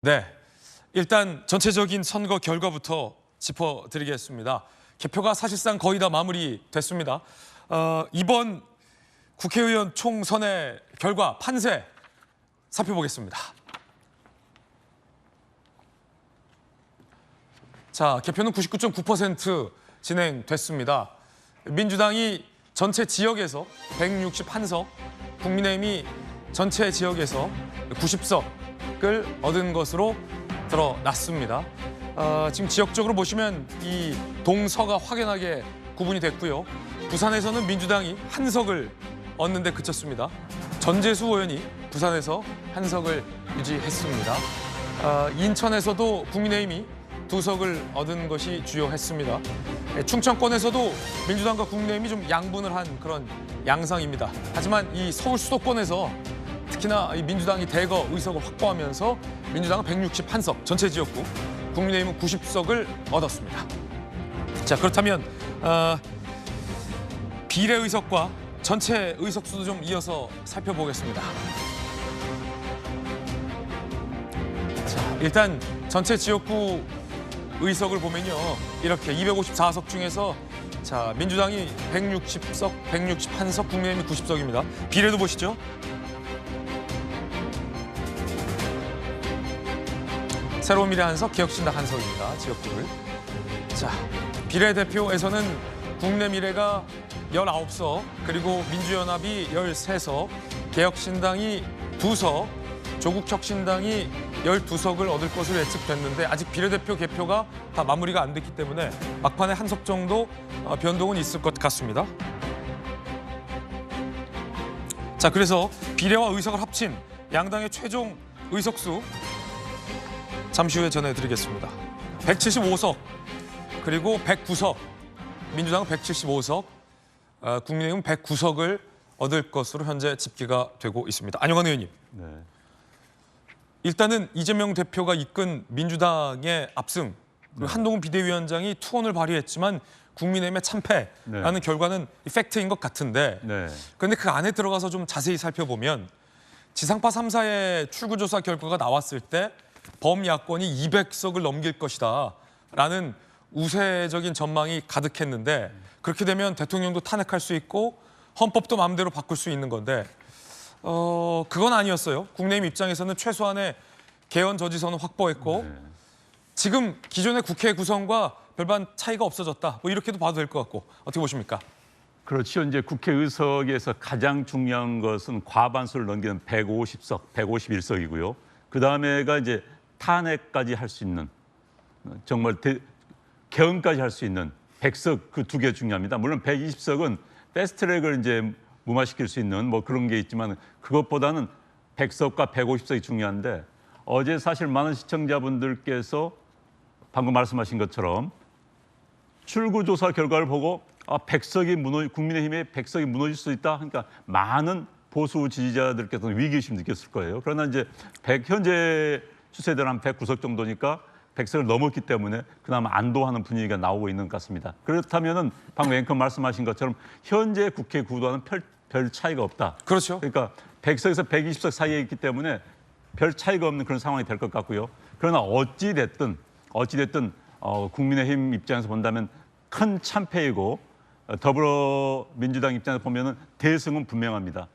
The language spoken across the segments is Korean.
네, 일단 전체적인 선거 결과부터 짚어드리겠습니다. 개표가 사실상 거의 다 마무리됐습니다. 이번 국회의원 총선의 결과 판세 살펴보겠습니다. 자, 개표는 99.9% 진행됐습니다. 민주당이 전체 지역에서 161석, 국민의힘이 전체 지역에서 90석을 얻은 것으로 드러났습니다. 지금 지역적으로 보시면 이 동서가 확연하게 구분이 됐고요. 부산에서는 민주당이 한 석을 얻는 데 그쳤습니다. 전재수 의원이 부산에서 한 석을 유지했습니다. 인천에서도 국민의힘이 두 석을 얻은 것이 주요했습니다. 충청권에서도 민주당과 국민의힘이 좀 양분을 한 그런 양상입니다. 하지만 이 서울 수도권에서 특히나 이 민주당이 대거 의석을 확보하면서 민주당은 161석 전체 지역구, 국민의힘은 90석을 얻었습니다. 자, 그렇다면 비례 의석과 전체 의석수도 좀 이어서 살펴보겠습니다. 자, 일단 전체 지역구 의석을 보면요, 이렇게 254석 중에서 자, 민주당이 160석, 161석, 국민의힘이 90석입니다. 비례도 보시죠. 새로운 미래 한 석, 개혁신당 한 석입니다. 지역구를. 자, 비례대표에서는 국내미래가 19석, 그리고 민주연합이 13석, 개혁신당이 2석, 조국혁신당이 12석을 얻을 것으로 예측됐는데 아직 비례대표 개표가 다 마무리가 안 됐기 때문에 막판에 한 석 정도 변동은 있을 것 같습니다. 자, 그래서 비례와 의석을 합친 양당의 최종 의석수 잠시 후에 전해드리겠습니다. 175석, 그리고 109석, 민주당은 175석, 국민의힘은 109석을 얻을 것으로 현재 집계가 되고 있습니다. 안영환 의원님. 네. 일단은 이재명 대표가 이끈 민주당의 압승, 그리고 한동훈 비대위원장이 투혼을 발휘했지만 국민의힘의 참패라는 결과는 팩트인 것 같은데, 그런데 그 안에 들어가서 좀 자세히 살펴보면 지상파 3사의 출구조사 결과가 나왔을 때 범야권이 200석을 넘길 것이다 라는 우세적인 전망이 가득했는데, 그렇게 되면 대통령도 탄핵할 수 있고 헌법도 마음대로 바꿀 수 있는 건데 그건 아니었어요. 국민의힘 입장에서는 최소한의 개헌 저지선을 확보했고 지금 기존의 국회 구성과 별반 차이가 없어졌다, 뭐 이렇게도 봐도 될 것 같고, 어떻게 보십니까? 그렇죠. 이제 국회 의석에서 가장 중요한 것은 과반수를 넘기는 150석, 151석이고요. 그 다음에가 이제 탄핵까지 할 수 있는, 정말 개헌까지 할 수 있는 100석, 그 두 개 중요합니다. 물론 120석은 패스트트랙을 이제 무마시킬 수 있는 뭐 그런 게 있지만 그것보다는 100석과 150석이 중요한데, 어제 사실 많은 시청자분들께서 방금 말씀하신 것처럼 출구조사 결과를 보고 국민의힘의 100석이 무너질 수 있다. 그러니까 많은 보수 지지자들께서는 위기의심 느꼈을 거예요. 그러나 이제 현재 추세대로 한 109석 정도니까 100석을 넘었기 때문에 그나마 안도하는 분위기가 나오고 있는 것 같습니다. 그렇다면은 방금 앵커 말씀하신 것처럼 현재 국회 구도와는 별 차이가 없다. 그렇죠. 그러니까 100석에서 120석 사이에 있기 때문에 별 차이가 없는 그런 상황이 될 것 같고요. 그러나 어찌 됐든 국민의힘 입장에서 본다면 큰 참패이고 더불어민주당 입장에서 보면은 대승은 분명합니다.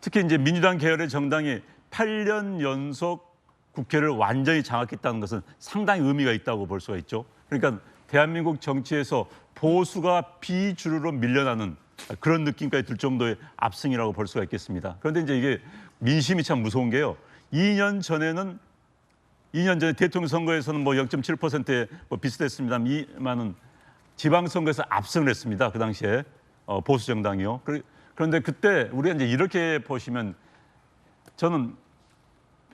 특히 이제 민주당 계열의 정당이 8년 연속 국회를 완전히 장악했다는 것은 상당히 의미가 있다고 볼 수가 있죠. 그러니까 대한민국 정치에서 보수가 비주류로 밀려나는 그런 느낌까지 들 정도의 압승이라고 볼 수가 있겠습니다. 그런데 이제 이게 민심이 참 무서운 게요. 2년 전에 대통령 선거에서는 뭐 0.7%에 뭐 비슷했습니다만은 지방선거에서 압승을 했습니다. 그 당시에 보수 정당이요. 그런데 그때 우리가 이제 이렇게 보시면, 저는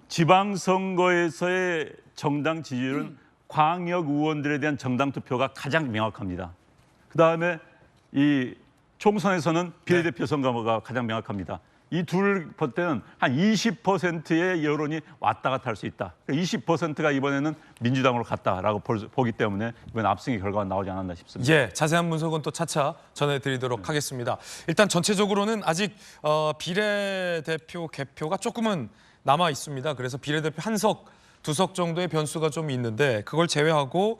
지방선거에서의 정당 지지율은 광역 의원들에 대한 정당 투표가 가장 명확합니다. 그 다음에 이 총선에서는 비례대표 선거가 가장 명확합니다. 이 둘 볼 때는 한 20%의 여론이 왔다 갔다 할 수 있다. 20%가 이번에는 민주당으로 갔다라고 보기 때문에 이번 압승의 결과가 나오지 않았나 싶습니다. 예, 자세한 분석은 또 차차 전해드리도록 하겠습니다. 일단 전체적으로는 아직 비례대표 개표가 조금은 남아 있습니다. 그래서 비례대표 한 석 2석 정도의 변수가 좀 있는데 그걸 제외하고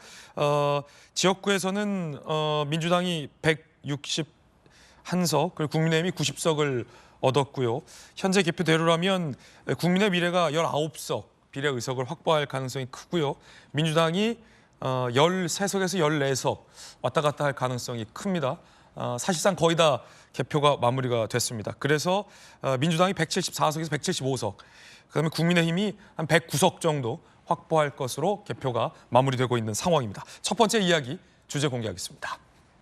지역구에서는 민주당이 161석 그리고 국민의힘이 90석을 얻었고요. 현재 개표대로라면 국민의 미래가 19석 비례 의석을 확보할 가능성이 크고요. 민주당이 13석에서 14석 왔다 갔다 할 가능성이 큽니다. 사실상 거의 다 개표가 마무리가 됐습니다. 그래서 민주당이 174석에서 175석, 그다음에 국민의힘이 한 109석 정도 확보할 것으로 개표가 마무리되고 있는 상황입니다. 첫 번째 이야기 주제 공개하겠습니다.